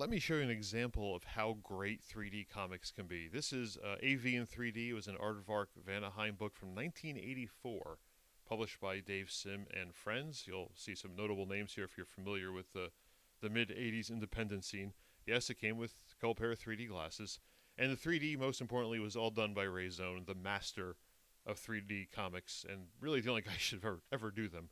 let me show you an example of how great 3D comics can be. This is AV in 3D. It was an Aardvark Vanaheim book from 1984, published by Dave Sim and Friends. You'll see some notable names here if you're familiar with the mid-80s independent scene. Yes, it came with a couple pair of 3D glasses. And the 3D, most importantly, was all done by Ray Zone, the master of 3D comics, and really the only guy who should ever do them.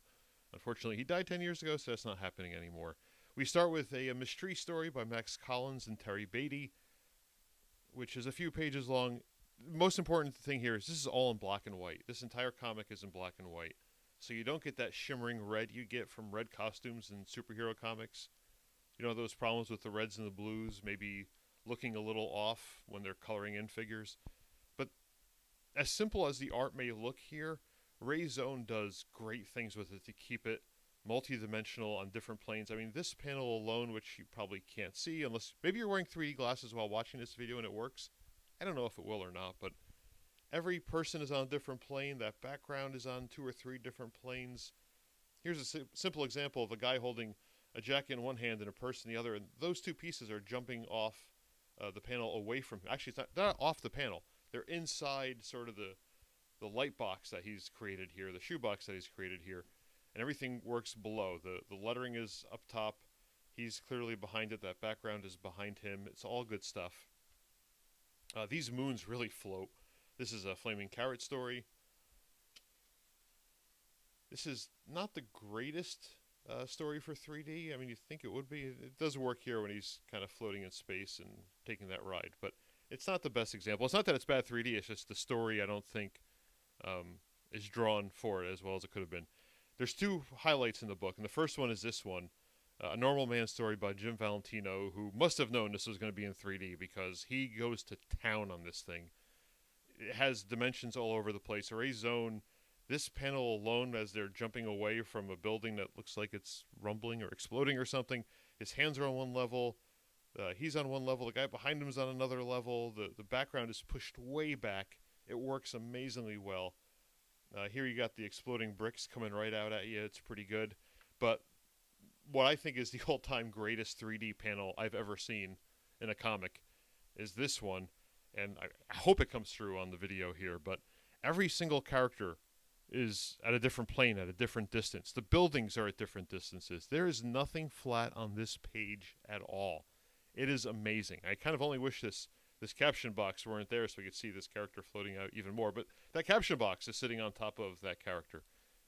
Unfortunately, he died 10 years ago, so that's not happening anymore. We start with a mystery story by Max Collins and Terry Beatty, which is a few pages long. The most important thing here is this is all in black and white. This entire comic is in black and white. So you don't get that shimmering red you get from red costumes in superhero comics. You know, those problems with the reds and the blues, maybe looking a little off when they're coloring in figures. But as simple as the art may look here, Ray Zone does great things with it to keep it multi-dimensional on different planes. I mean, this panel alone, which you probably can't see unless maybe you're wearing 3D glasses while watching this video and it works. I don't know if it will or not, but every person is on a different plane. That background is on 2 or 3 different planes. Here's a simple example of a guy holding a jacket in one hand and a purse in the other, and those 2 pieces are jumping off the panel away from him. Actually, they're not off the panel. They're inside sort of the light box that he's created here, the shoebox that he's created here, and everything works below. The lettering is up top. He's clearly behind it. That background is behind him. It's all good stuff. These moons really float. This is a Flaming Carrot story. This is not the greatest story for 3D. I mean, you'd think it would be. It does work here when he's kind of floating in space and taking that ride, but it's not the best example. It's not that it's bad 3D, it's just the story I don't think is drawn for it as well as it could have been. There's 2 highlights in the book, and the first one is this one, A Normal Man story by Jim Valentino, who must have known this was going to be in 3D because he goes to town on this thing. It has dimensions all over the place. Ray Zone, this panel alone, as they're jumping away from a building that looks like it's rumbling or exploding or something, his hands are on one level, he's on one level, the guy behind him is on another level, the background is pushed way back. It works amazingly well. Here you got the exploding bricks coming right out at you. It's pretty good. But what I think is the all-time greatest 3D panel I've ever seen in a comic is this one. And I hope it comes through on the video here. But every single character is at a different plane, at a different distance. The buildings are at different distances. There is nothing flat on this page at all. It is amazing. I kind of only wish this caption box weren't there so we could see this character floating out even more. But that caption box is sitting on top of that character.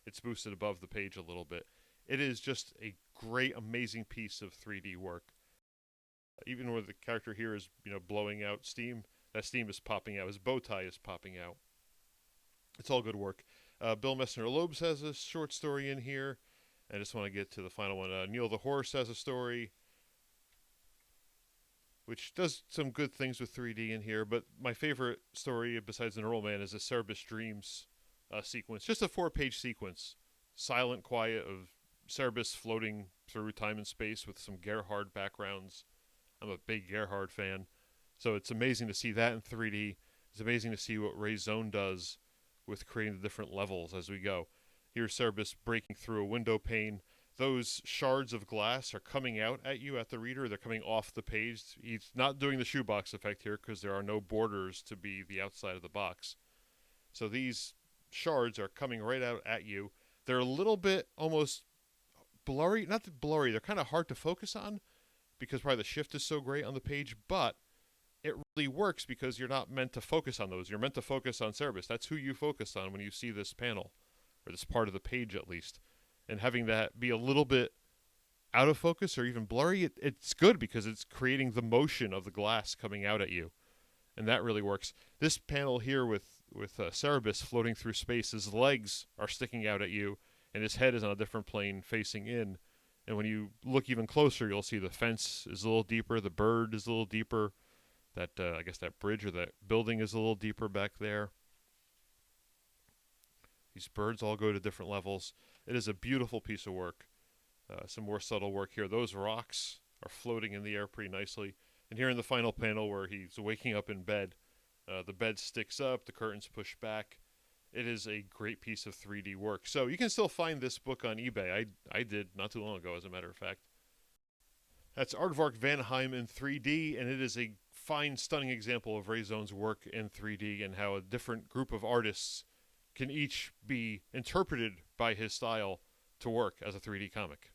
It's boosted above the page a little bit. It is just a great, amazing piece of 3D work. Even where the character here is, blowing out steam, that steam is popping out. His bow tie is popping out. It's all good work. Bill Messner-Loebs has a short story in here. I just want to get to the final one. Neil the Horse has a story, which does some good things with 3D in here. But my favorite story, besides the Normal Man, is the Cerebus Dreams sequence. Just a 4-page sequence. Silent, quiet of Cerebus floating through time and space with some Gerhard backgrounds. I'm a big Gerhard fan. So it's amazing to see that in 3D. It's amazing to see what Ray Zone does with creating the different levels as we go. Here's Cerebus breaking through a window pane. Those shards of glass are coming out at you at the reader. They're coming off the page. He's not doing the shoebox effect here because there are no borders to be the outside of the box. So these shards are coming right out at you. They're a little bit almost blurry. Not blurry. They're kind of hard to focus on because probably the shift is so great on the page, but it really works because you're not meant to focus on those. You're meant to focus on Cerebus. That's who you focus on when you see this panel, or this part of the page at least. And having that be a little bit out of focus or even blurry, it's good because it's creating the motion of the glass coming out at you. And that really works. This panel here with Cerebus floating through space, his legs are sticking out at you, and his head is on a different plane facing in. And when you look even closer, you'll see the fence is a little deeper, the bird is a little deeper. That I guess that bridge or that building is a little deeper back there. These birds all go to different levels. It is a beautiful piece of work. Some more subtle work here. Those rocks are floating in the air pretty nicely. And here in the final panel where he's waking up in bed, the bed sticks up, the curtains push back. It is a great piece of 3D work. So you can still find this book on eBay. I did not too long ago, as a matter of fact. That's Aardvark Vanheim in 3D, and it is a fine, stunning example of Ray Zone's work in 3D and how a different group of artists can each be interpreted by his style to work as a 3D comic.